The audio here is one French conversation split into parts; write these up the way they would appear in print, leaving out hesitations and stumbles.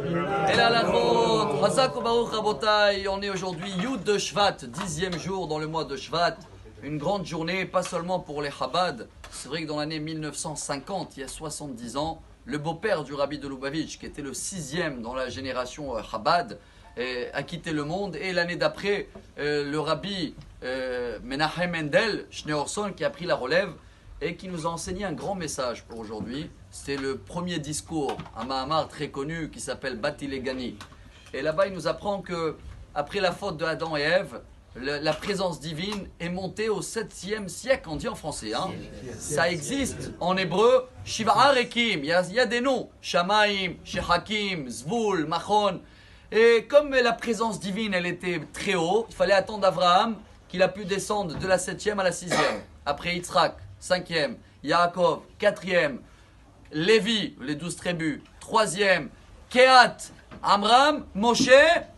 Et la lachot, Hazak ou Baruch Rabotai, on est aujourd'hui Yud de Shvat, 10e jour dans le mois de Shvat. Une grande journée, pas seulement pour les Chabad. C'est vrai que dans l'année 1950, il y a 70 ans, le beau-père du Rabbi de Lubavitch, qui était le 6e dans la génération Chabad, a quitté le monde. Et l'année d'après, le Rabbi Menachem Mendel Schneerson, qui a pris la relève et qui nous a enseigné un grand message pour aujourd'hui. C'est le premier discours, un Mahamar très connu qui s'appelle Batilegani. Et là-bas, il nous apprend que après la faute de Adam et Ève, la présence divine est montée au 7e siècle, on dit en français. Hein. Ça existe en hébreu, Shiva Rekim, il y a des noms, Shamaim, Shehakim, Zvul, Machon. Et comme la présence divine, elle était très haut, il fallait attendre Abraham qu'il a pu descendre de la 7e à la 6e. Après Yitzhak, 5e, Yaakov, 4e, Lévi, les 12 tribus, 3e, Kehat, Amram, Moshe,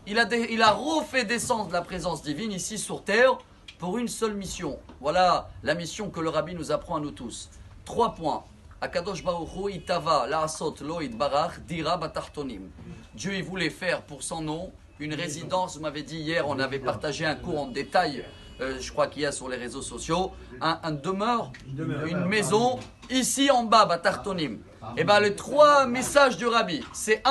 il a refait descendre la présence divine ici sur terre pour une seule mission. Voilà la mission que le Rabbi nous apprend à nous tous. 3 points. Akadosh Baruch Hu itava la'asot lo itbarach dira batartonim. Dieu il voulait faire pour son nom une résidence. Vous m'avez dit hier, on avait partagé un cours en détail. Je crois qu'il y a sur les réseaux sociaux, un demeure, une maison, ici en bas, Batartonim. Et bien les 3 messages du Rabbi, c'est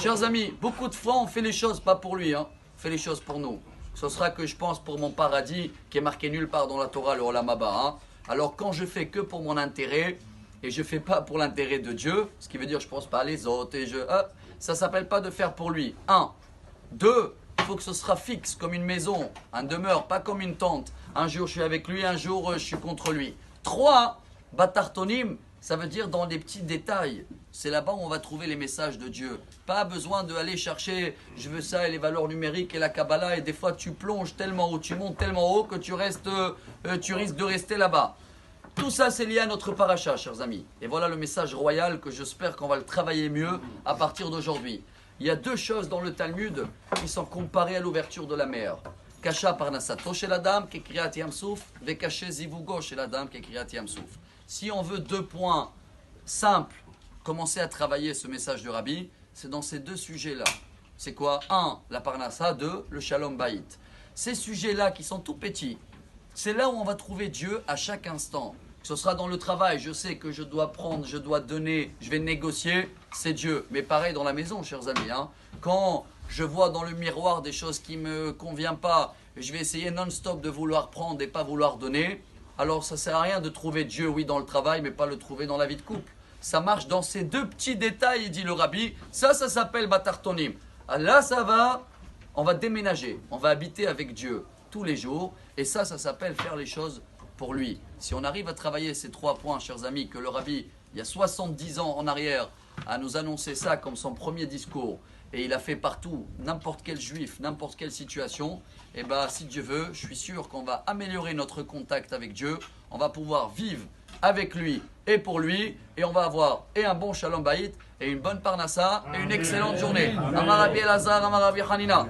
chers amis, beaucoup de fois on fait les choses pas pour lui, on fait les choses pour nous. Ce sera que je pense pour mon paradis, qui est marqué nulle part dans la Torah, le Olam Haba. Alors quand je fais que pour mon intérêt, et je fais pas pour l'intérêt de Dieu, ce qui veut dire je pense pas à les autres, et ça s'appelle pas de faire pour lui. 2, il faut que ce sera fixe comme une maison, un demeure, pas comme une tente. Un jour je suis avec lui, un jour je suis contre lui. 3, Batartonim, ça veut dire dans les petits détails. C'est là-bas où on va trouver les messages de Dieu. Pas besoin d'aller chercher, je veux ça, et les valeurs numériques et la Kabbalah. Et des fois tu plonges tellement haut, tu montes tellement haut que tu risques de rester là-bas. Tout ça c'est lié à notre paracha, chers amis. Et voilà le message royal que j'espère qu'on va le travailler mieux à partir d'aujourd'hui. Il y a 2 choses dans le Talmud qui sont comparées à l'ouverture de la mer. Kasha parnasato chez la dame, qui est kriat yamsouf, vekaché zivugo chez la dame, qui est kriat yamsouf. Si on veut 2 points simples, commencer à travailler ce message du Rabbi, c'est dans ces 2 sujets-là. C'est quoi? 1, la parnasa, 2, le shalom bayit. Ces sujets-là qui sont tout petits, c'est là où on va trouver Dieu à chaque instant. Ce sera dans le travail, je sais que je dois prendre, je dois donner, je vais négocier, c'est Dieu. Mais pareil dans la maison, chers amis. Quand je vois dans le miroir des choses qui ne me conviennent pas, je vais essayer non-stop de vouloir prendre et pas vouloir donner. Alors ça ne sert à rien de trouver Dieu, oui, dans le travail, mais pas le trouver dans la vie de couple. Ça marche dans ces 2 petits détails, dit le Rabbi. Ça s'appelle Batartonim. Là, ça va, on va déménager, on va habiter avec Dieu tous les jours. Et ça s'appelle faire les choses pour lui. Si on arrive à travailler ces 3 points, chers amis, que le Rabbi, il y a 70 ans en arrière, a nous annoncé ça comme son premier discours, et il a fait partout, n'importe quel juif, n'importe quelle situation, et bien si Dieu veut, je suis sûr qu'on va améliorer notre contact avec Dieu, on va pouvoir vivre avec lui et pour lui, et on va avoir et un bon shalom bayit, et une bonne parnassa, et une excellente journée. Amar Rabbi Elazar, Amar Rabbi Hanina.